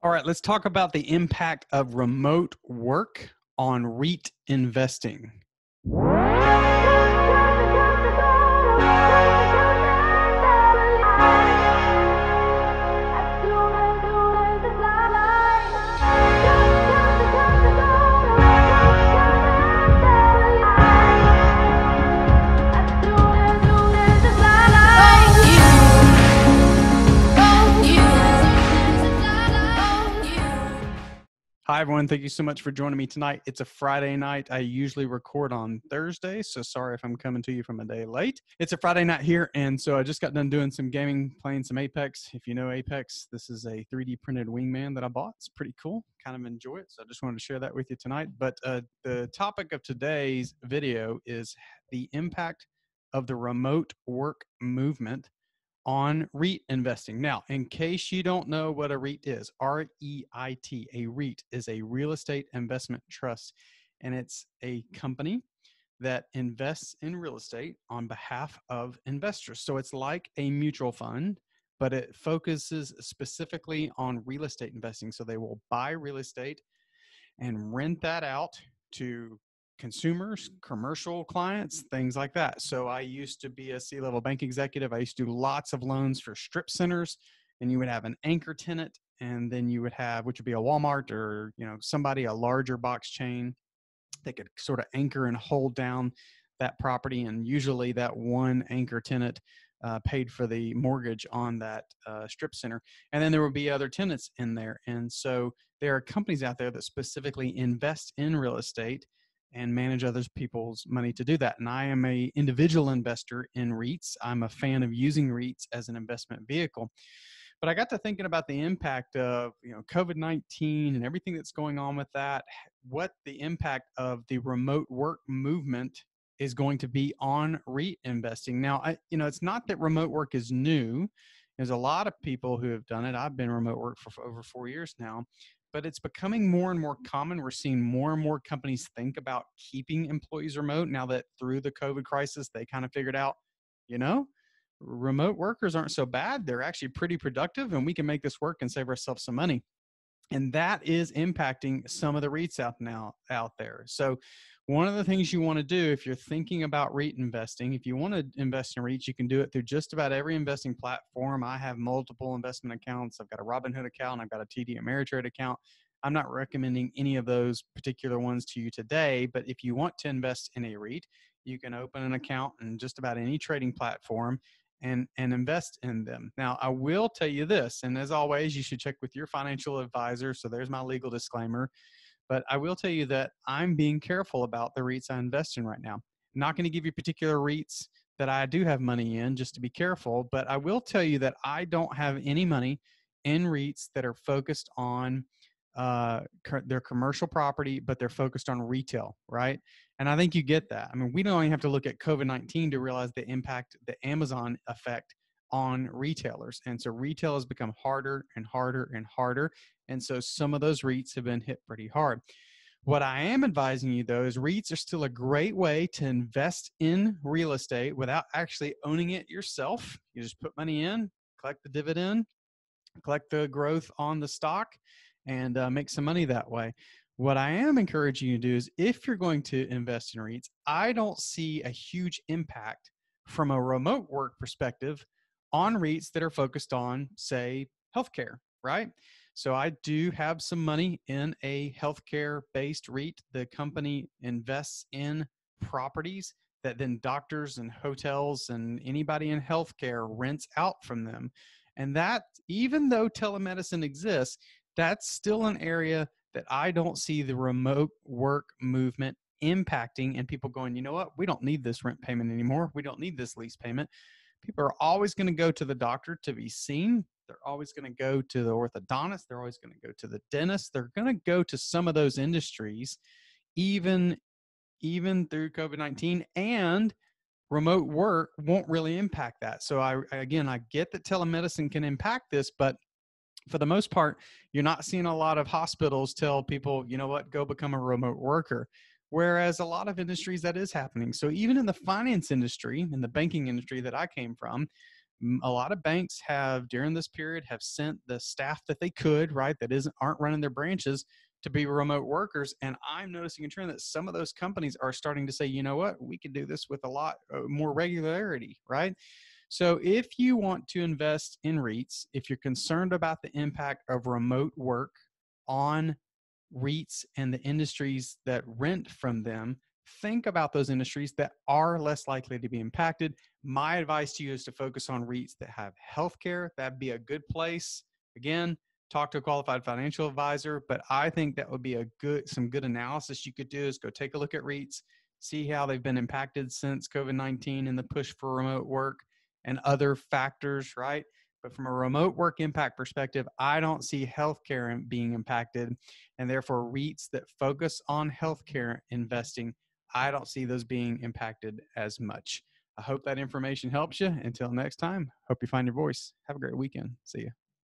All right, let's talk about the impact of remote work on REIT investing. Hi, everyone. Thank you so much for joining me tonight. It's a Friday night. I usually record on Thursday, so sorry if I'm coming to you from a day late. It's a Friday night here, and so I just got done doing some gaming, playing some Apex. If you know Apex, this is a 3D printed wingman that I bought. It's pretty cool. Kind of enjoy it, so I just wanted to share that with you tonight. But the topic of today's video is the impact of the remote work movement on REIT investing. Now, in case you don't know what a REIT is, R-E-I-T, a REIT is a real estate investment trust, and it's a company that invests in real estate on behalf of investors. So it's like a mutual fund, but it focuses specifically on real estate investing. So they will buy real estate and rent that out to consumers, commercial clients, things like that. So I used to be a C-level bank executive. I used to do lots of loans for strip centers, and you would have an anchor tenant, and then you would have, which would be a Walmart or, somebody, a larger box chain that could sort of anchor and hold down that property. And usually that one anchor tenant paid for the mortgage on that strip center. And then there would be other tenants in there. And so there are companies out there that specifically invest in real estate and manage other people's money to do that. And I am an individual investor in REITs. I'm a fan of using REITs as an investment vehicle. But I got to thinking about the impact of COVID-19 and everything that's going on with that, what the impact of the remote work movement is going to be on REIT investing. Now, it's not that remote work is new. There's a lot of people who have done it. I've been remote work for over 4 years now, but it's becoming more and more common. We're seeing more and more companies think about keeping employees remote now that through the COVID crisis, they kind of figured out, remote workers aren't so bad. They're actually pretty productive, and we can make this work and save ourselves some money. And that is impacting some of the REITs out there. So one of the things you want to do if you're thinking about REIT investing, if you want to invest in REITs, you can do it through just about every investing platform. I have multiple investment accounts. I've got a Robinhood account. I've got a TD Ameritrade account. I'm not recommending any of those particular ones to you today, but if you want to invest in a REIT, you can open an account in just about any trading platform and invest in them. Now, I will tell you this, and as always, you should check with your financial advisor. So there's my legal disclaimer. But I will tell you that I'm being careful about the REITs I invest in right now. I'm not going to give you particular REITs that I do have money in, just to be careful. But I will tell you that I don't have any money in REITs that are focused on their commercial property, but they're focused on retail, right? And I think you get that. I mean, we don't even have to look at COVID-19 to realize the impact, the Amazon effect on retailers. And so retail has become harder and harder and harder. And so some of those REITs have been hit pretty hard. What I am advising you, though, is REITs are still a great way to invest in real estate without actually owning it yourself. You just put money in, collect the dividend, collect the growth on the stock, and make some money that way. What I am encouraging you to do is if you're going to invest in REITs, I don't see a huge impact from a remote work perspective on REITs that are focused on, say, healthcare, right? So I do have some money in a healthcare-based REIT. The company invests in properties that then doctors and hotels and anybody in healthcare rents out from them. And that, even though telemedicine exists, that's still an area that I don't see the remote work movement impacting and people going, you know what, we don't need this rent payment anymore. We don't need this lease payment. People are always going to go to the doctor to be seen. They're always going to go to the orthodontist. They're always going to go to the dentist. They're going to go to some of those industries, even through COVID-19, and remote work won't really impact that. So I get that telemedicine can impact this, but for the most part, you're not seeing a lot of hospitals tell people, you know what, go become a remote worker. Whereas a lot of industries that is happening. So even in the finance industry, in the banking industry that I came from, A lot of banks have during this period have sent the staff that they could, right, that aren't running their branches to be remote workers. And I'm noticing a trend that some of those companies are starting to say, you know what, we can do this with a lot more regularity, right? So if you want to invest in REITs, if you're concerned about the impact of remote work on REITs and the industries that rent from them, think about those industries that are less likely to be impacted. My advice to you is to focus on REITs that have healthcare. That'd be a good place. Again, talk to a qualified financial advisor, but I think that would be some good analysis you could do is go take a look at REITs, see how they've been impacted since COVID-19 and the push for remote work and other factors, right? But from a remote work impact perspective, I don't see healthcare being impacted. And therefore, REITs that focus on healthcare investing, I don't see those being impacted as much. I hope that information helps you. Until next time, hope you find your voice. Have a great weekend. See you.